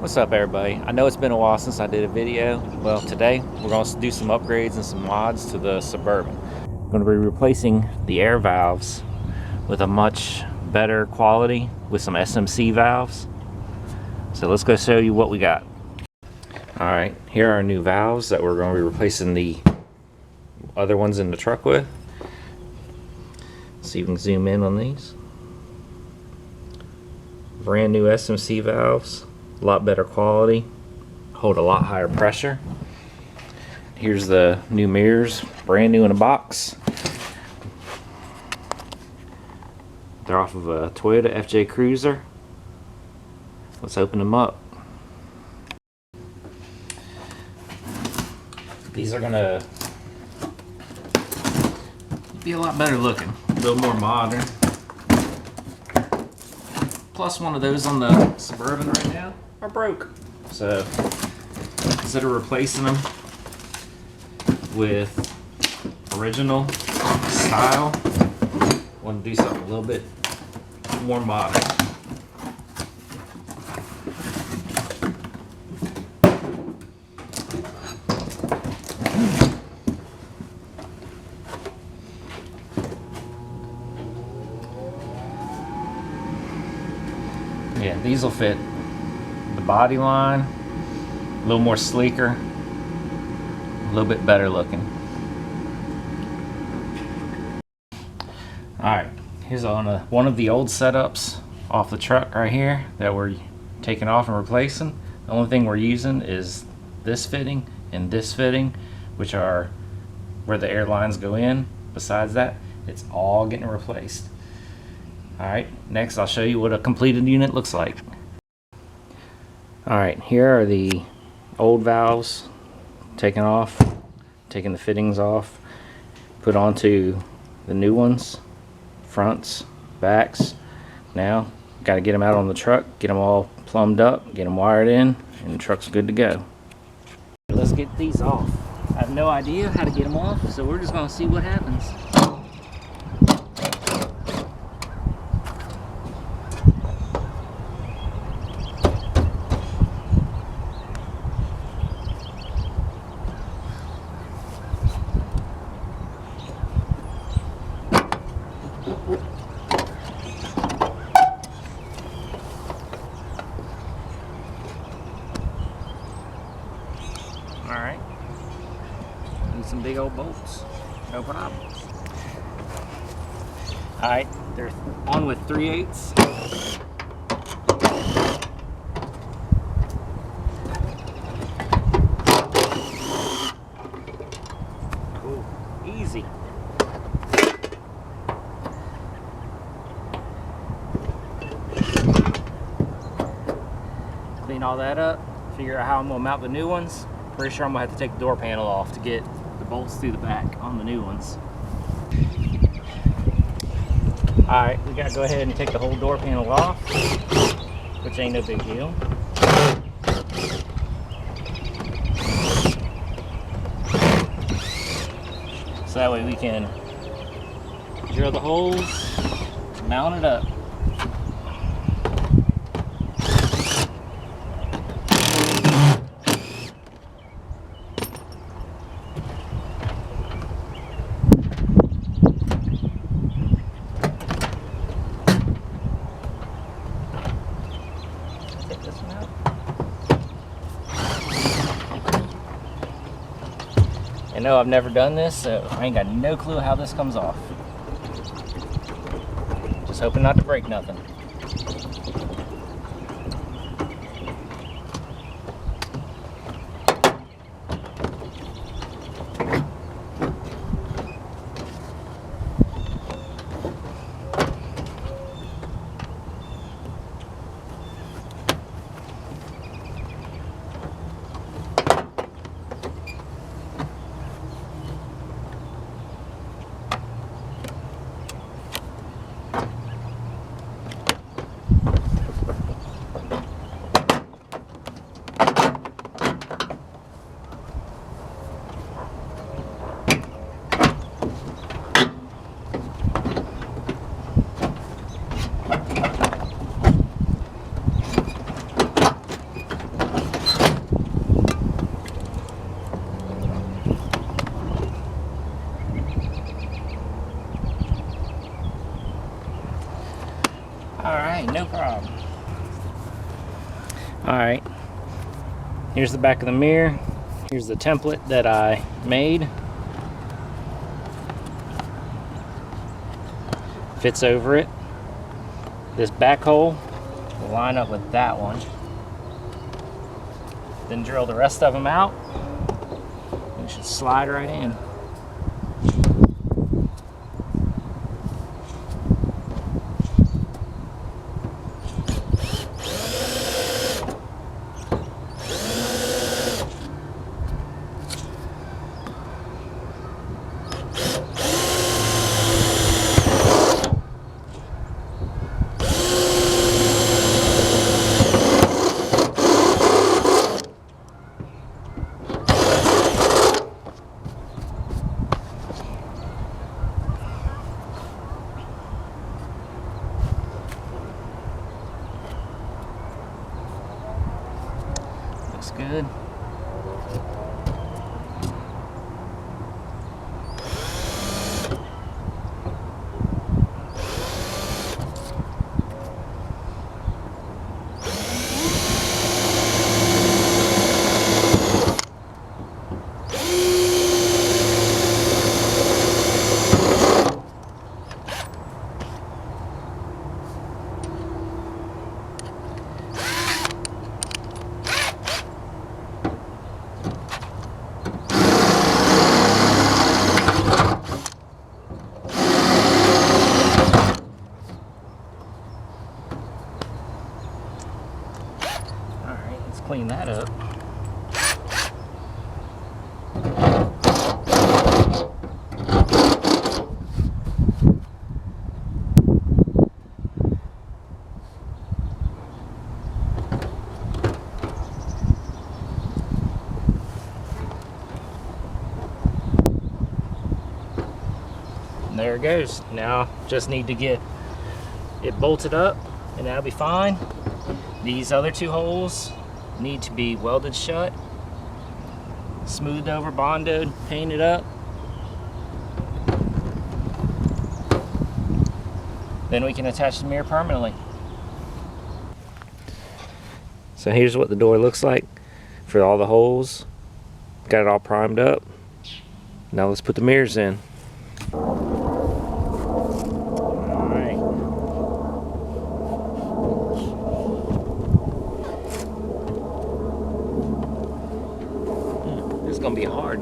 What's up, everybody? I know it's been a while since I did a video. Well, today we're going to do some upgrades and some mods to the Suburban. I'm going to be replacing the air valves with a much better quality with some SMC valves. So let's go show you what we got. Alright, here are our new valves that we're going to be replacing the other ones in the truck with. So you can zoom in on these. Brand new SMC valves. A lot better quality, hold a lot higher pressure. Here's the new mirrors, brand new in a box. They're off of a Toyota FJ Cruiser. Let's open them up. These are gonna be a lot better looking, a little more modern. Plus one of those on the Suburban right now are broke. So instead of replacing them with original style, I want to do something a little bit more modern. Yeah, these will fit the body line, a little more sleeker, a little bit better looking. Alright, here's on one of the old setups off the truck right here that we're taking off and replacing. The only thing we're using is this fitting and this fitting, which are where the air lines go in. Besides that, it's all getting replaced. Alright, next I'll show you what a completed unit looks like. Alright, here are the old valves taken off, taking the fittings off, put onto the new ones, fronts, backs. Now, got to get them out on the truck, get them all plumbed up, get them wired in, and the truck's good to go. Let's get these off. I have no idea how to get them off, so we're just going to see what happens. Alright, need some big old bolts, no problems. Alright, they're on with 3/8. Cool, easy. Clean all that up, figure out how I'm going to mount the new ones. Pretty sure I'm going to have to take the door panel off to get the bolts through the back on the new ones. Alright, we got to go ahead and take the whole door panel off, which ain't no big deal. So that way we can drill the holes, mount it up. I know I've never done this, so I ain't got no clue how this comes off. Just hoping not to break nothing. Alright, here's the back of the mirror. Here's the template that I made. Fits over it. This back hole will line up with that one. Then drill the rest of them out. It should slide right in. Looks good. Clean that up. And there it goes. Now just need to get it bolted up and that'll be fine. These other two holes need to be welded shut, smoothed over, bonded, painted up. Then we can attach the mirror permanently. So here's what the door looks like for all the holes. Got it all primed up. Now let's put the mirrors in. It's gonna be hard.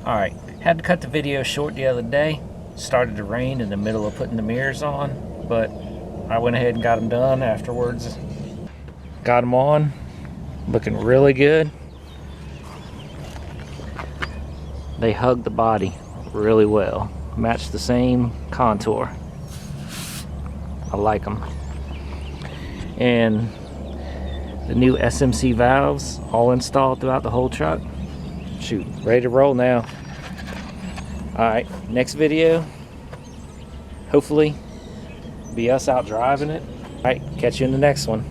Alright, had to cut the video short the other day. Started to rain in the middle of putting the mirrors on, but I went ahead and got them done afterwards. Got them on, looking really good. They hug the body really well, match the same contour. I like them. And the new SMC valves all installed throughout the whole truck. Shoot, ready to roll now. Alright, next video, hopefully be us out driving it. Alright, catch you in the next one.